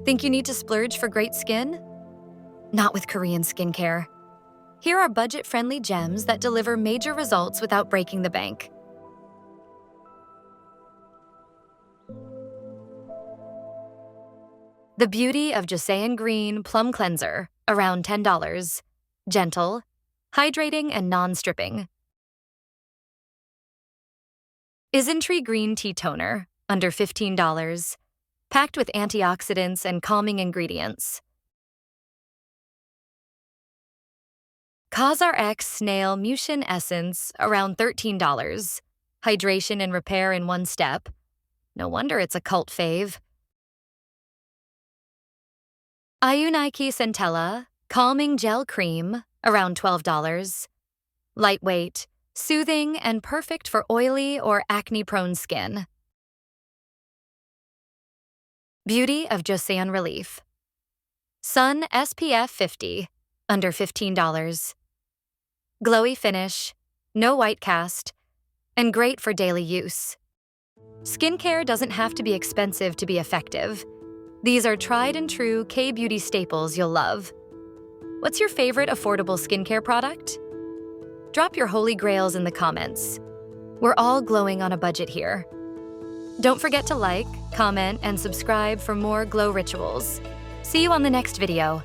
Think you need to splurge for great skin? Not with Korean skincare. Here are budget-friendly gems that deliver major results without breaking the bank. The Beauty of Joseon Green Plum Cleanser, around $10. Gentle, hydrating, and non-stripping. Isntree Green Tea Toner, under $15. Packed with antioxidants and calming ingredients. COSRX Snail Mucin Essence, around $13. Hydration and repair in one step. No wonder it's a cult fave. iUNIK Centella Calming Gel Cream, around $12. Lightweight, soothing, and perfect for oily or acne-prone skin. Beauty of Joseon Relief. Sun SPF 50, under $15. Glowy finish, no white cast, and great for daily use. Skincare doesn't have to be expensive to be effective. These are tried and true Kbeauty staples you'll love. What's your favorite affordable skincare product? Drop your holy grails in the comments. We're all glowing on a budget here. Don't forget to like, comment, and subscribe for more glow rituals. See you on the next video.